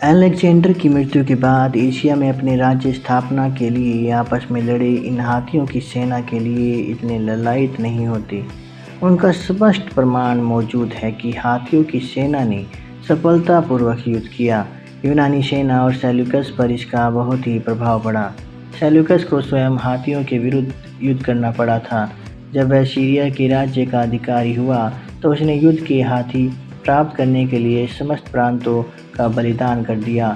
Alexander की मृत्यु के बाद एशिया में अपने राज्य स्थापना के लिए आपस में लड़े इन हाथियों की सेना के लिए इतने ललायत नहीं होते। उनका स्पष्ट प्रमाण मौजूद है कि हाथियों की सेना ने सफलतापूर्वक युद्ध किया। यूनानी सेना और सेल्यूकस पर इसका बहुत ही प्रभाव पड़ा। सेल्यूकस को स्वयं हाथियों के विरुद्ध युद्ध करना पड़ा था। जब वह सीरिया के राज्य का अधिकारी हुआ तो उसने युद्ध के हाथी प्राप्त करने के लिए समस्त प्रांतों का बलिदान कर दिया।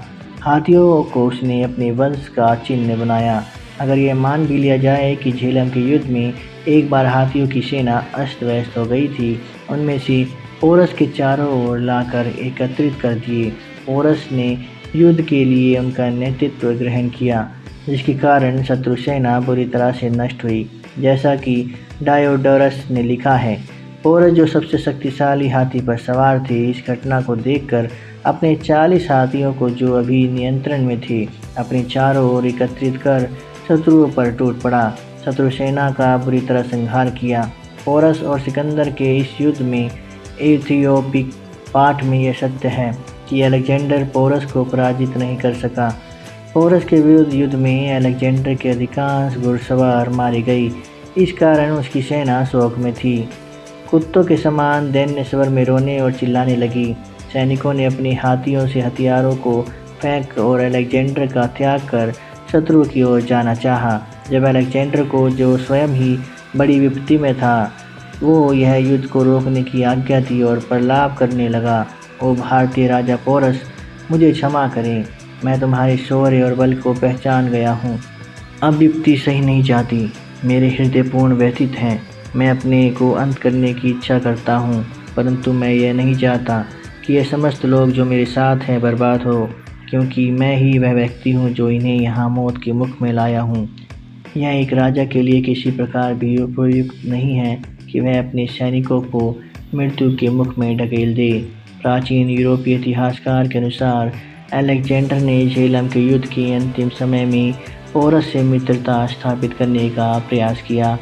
हाथियों को उसने अपने वंश का चिन्ह बनाया। अगर यह मान भी लिया जाए कि झेलम के युद्ध में एक बार हाथियों की सेना अस्त व्यस्त हो गई थी, उनमें से पोरस के चारों ओर लाकर एकत्रित कर दिए। पोरस ने युद्ध के लिए उनका नेतृत्व ग्रहण किया, जिसके कारण शत्रु सेना बुरी तरह से नष्ट हुई। जैसा कि डायोडोरस ने लिखा है, पोरस जो सबसे शक्तिशाली हाथी पर सवार थे, इस घटना को देखकर अपने 40 हाथियों को जो अभी नियंत्रण में थे अपने चारों ओर एकत्रित कर शत्रुओं पर टूट पड़ा। शत्रु सेना का बुरी तरह संहार किया। पोरस और सिकंदर के इस युद्ध में इथियोपिक पाठ में यह सत्य है कि अलेक्जेंडर पोरस को पराजित नहीं कर सका। पोरस के विरुद्ध युद्ध में अलेक्जेंडर के अधिकांश घुड़सवार मारे गए। इस कारण उसकी सेना शोक में थी, कुत्तों के समान दैन्य स्वर में रोने और चिल्लाने लगी। सैनिकों ने अपने हाथियों से हथियारों को फेंक और अलेक्जेंडर का त्याग कर शत्रु की ओर जाना चाहा। जब अलेक्जेंडर को, जो स्वयं ही बड़ी विपत्ति में था, वो यह युद्ध को रोकने की आज्ञा दी और प्रलाप करने लगा, ओ भारतीय राजा पोरस, मुझे क्षमा करें, मैं तुम्हारे शौर्य और बल को पहचान गया हूँ। अब विपत्ति सही नहीं जाती, मेरे हृदय पूर्ण व्यथित हैं। मैं अपने को अंत करने की इच्छा करता हूँ, परंतु मैं यह नहीं चाहता कि ये समस्त लोग जो मेरे साथ हैं बर्बाद हो, क्योंकि मैं ही वह व्यक्ति हूँ जो इन्हें यहाँ मौत के मुख में लाया हूँ। यह एक राजा के लिए किसी प्रकार भी उपयुक्त नहीं है कि वह अपने सैनिकों को मृत्यु के मुख में ढकेल दे। प्राचीन यूरोपीय इतिहासकार के अनुसार अलेक्जेंडर ने झेलम के युद्ध के अंतिम समय में पोरस से मित्रता स्थापित करने का प्रयास किया।